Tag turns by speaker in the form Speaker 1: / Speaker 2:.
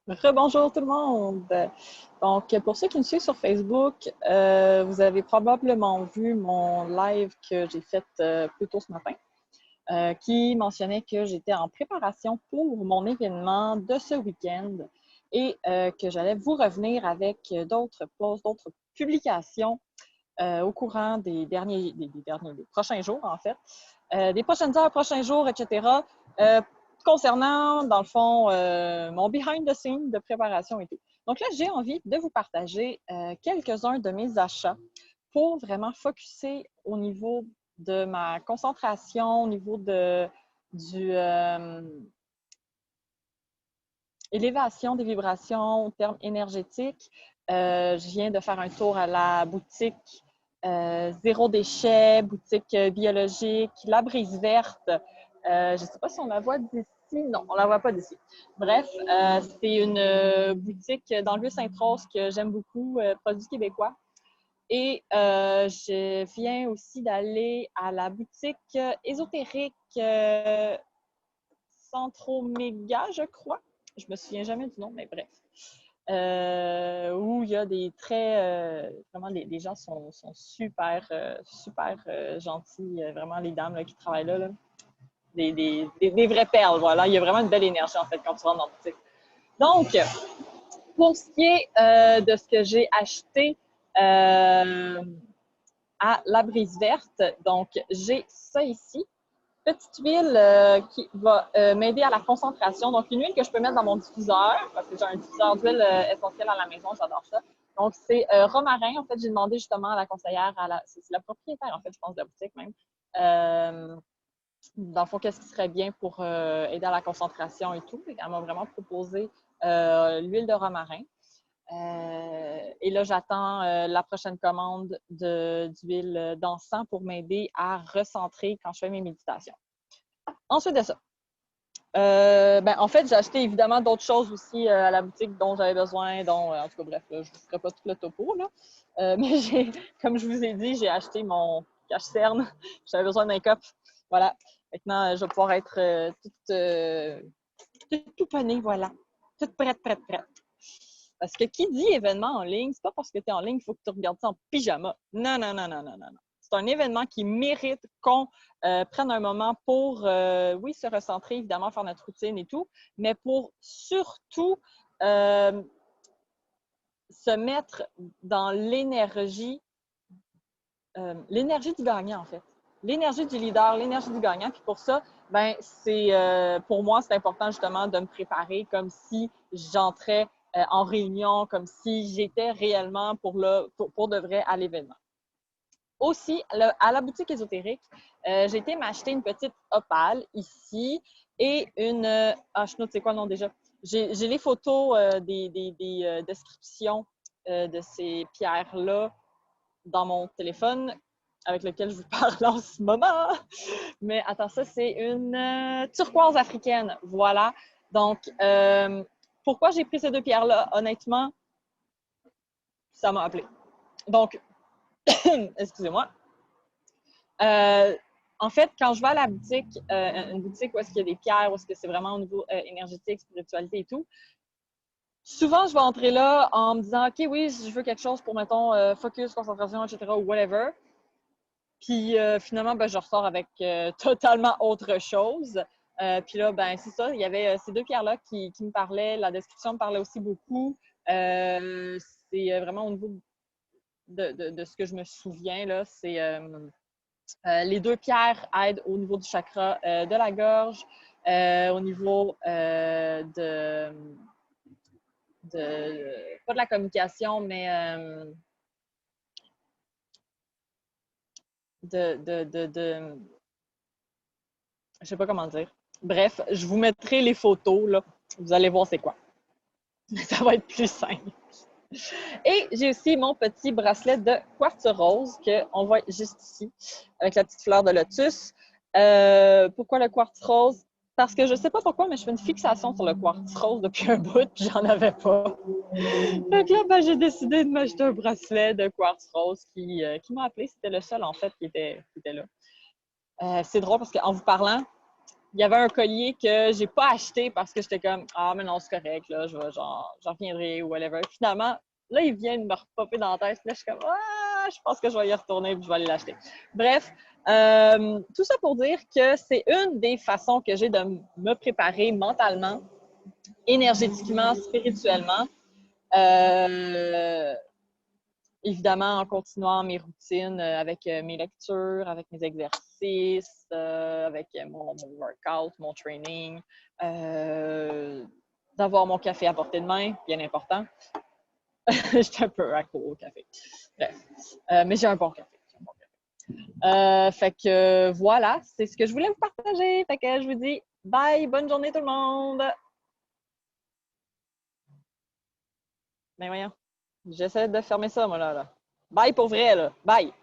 Speaker 1: Rebonjour tout le monde! Donc, pour ceux qui me suivent sur Facebook, vous avez probablement vu mon live que j'ai fait plus tôt ce matin, qui mentionnait que j'étais en préparation pour mon événement de ce week-end et que j'allais vous revenir avec d'autres posts, d'autres publications au courant des prochains jours, en fait, des prochaines heures, prochains jours, etc. Concernant, dans le fond, mon behind the scenes de préparation et tout. Donc là, j'ai envie de vous partager quelques-uns de mes achats pour vraiment focusser au niveau de ma concentration, au niveau du élévation des vibrations, au terme énergétique. Je viens de faire un tour à la boutique Zéro déchet, boutique biologique, la brise verte. Je ne sais pas si on la voit d'ici. Non, on ne la voit pas d'ici. Bref, c'est une boutique dans le Vieux-Sainte-Rose que j'aime beaucoup, produits québécois. Et je viens aussi d'aller à la boutique ésotérique Centroméga, je crois. Je me souviens jamais du nom, mais bref. Où il y a des très... vraiment, les gens sont super, super gentils. Vraiment, les dames là, qui travaillent là. Des vraies perles, voilà. Il y a vraiment une belle énergie, en fait, quand tu rentres dans la boutique. Donc, pour ce qui est de ce que j'ai acheté à la brise verte, donc, j'ai ça ici. Petite huile qui va m'aider à la concentration. Donc, une huile que je peux mettre dans mon diffuseur, parce que j'ai un diffuseur d'huile essentielle à la maison, j'adore ça. Donc, c'est romarin. En fait, j'ai demandé justement à la conseillère, c'est la propriétaire, en fait, je pense, de la boutique même. Dans le fond, qu'est-ce qui serait bien pour aider à la concentration et tout. Elle m'a vraiment proposé l'huile de romarin. Et là, j'attends la prochaine commande d'huile d'encens pour m'aider à recentrer quand je fais mes méditations. Ensuite de ça, en fait, j'ai acheté évidemment d'autres choses aussi à la boutique dont j'avais besoin, en tout cas, bref, là, je ne vous ferai pas tout le topo, là. Mais comme je vous ai dit, j'ai acheté mon cache-cerne. J'avais besoin d'un cop. Voilà. Maintenant, je vais pouvoir être toute pouponnée, voilà. Toute prête, prête, prête. Parce que qui dit événement en ligne, c'est pas parce que tu es en ligne qu'il faut que tu regardes ça en pyjama. Non, non, non, non, non, non. C'est un événement qui mérite qu'on prenne un moment pour, oui, se recentrer, évidemment, faire notre routine et tout, mais pour surtout se mettre dans l'énergie du gagnant, en fait. L'énergie du leader, l'énergie du gagnant. Puis pour ça, pour moi, c'est important justement de me préparer comme si j'entrais en réunion, comme si j'étais réellement pour de vrai à l'événement. Aussi, à la boutique ésotérique, j'ai été m'acheter une petite opale ici et une... je note, c'est quoi le nom déjà? J'ai les photos des descriptions de ces pierres-là dans mon téléphone avec lequel je vous parle en ce moment. Mais attends, ça, c'est une turquoise africaine. Voilà. Donc, pourquoi j'ai pris ces deux pierres-là? Honnêtement, ça m'a appelé. Donc, excusez-moi. En fait, quand je vais à la boutique, une boutique où est-ce qu'il y a des pierres, où est-ce que c'est vraiment au niveau énergétique, spiritualité et tout, souvent, je vais entrer là en me disant, OK, oui, je veux quelque chose pour, mettons, focus, concentration, etc., ou whatever. Puis finalement, je ressors avec totalement autre chose. Puis là, c'est ça, il y avait ces deux pierres-là qui me parlaient. La description me parlait aussi beaucoup. C'est vraiment au niveau de ce que je me souviens, là, c'est les deux pierres aident au niveau du chakra de la gorge, au niveau pas de la communication, mais je sais pas comment dire. Bref, je vous mettrai les photos, là. Vous allez voir c'est quoi. Ça va être plus simple. Et j'ai aussi mon petit bracelet de quartz rose qu'on voit juste ici, avec la petite fleur de lotus. Pourquoi le quartz rose? Parce que je sais pas pourquoi, mais je fais une fixation sur le quartz rose depuis un bout, puis j'en avais pas. Donc là, j'ai décidé de m'acheter un bracelet de quartz rose qui m'a appelé. C'était le seul, en fait, qui était là. C'est drôle parce qu'en vous parlant, il y avait un collier que j'ai pas acheté parce que j'étais comme ah mais non, c'est correct, là, j'en reviendrai ou whatever. Finalement, là, il vient de me repopper dans la tête. Là, je suis comme ah, je pense que je vais y retourner et je vais aller l'acheter. Bref, tout ça pour dire que c'est une des façons que j'ai de me préparer mentalement, énergétiquement, spirituellement. Euh, Évidemment, en continuant mes routines avec mes lectures, avec mes exercices, avec mon workout, mon training, d'avoir mon café à portée de main, bien important. J'étais un peu accro au café. Bref. Mais j'ai un bon café. Fait que voilà, c'est ce que je voulais vous partager. Fait que je vous dis bye, bonne journée tout le monde. Ben voyons, j'essaie de fermer ça, moi là. Bye pour vrai, là. Bye.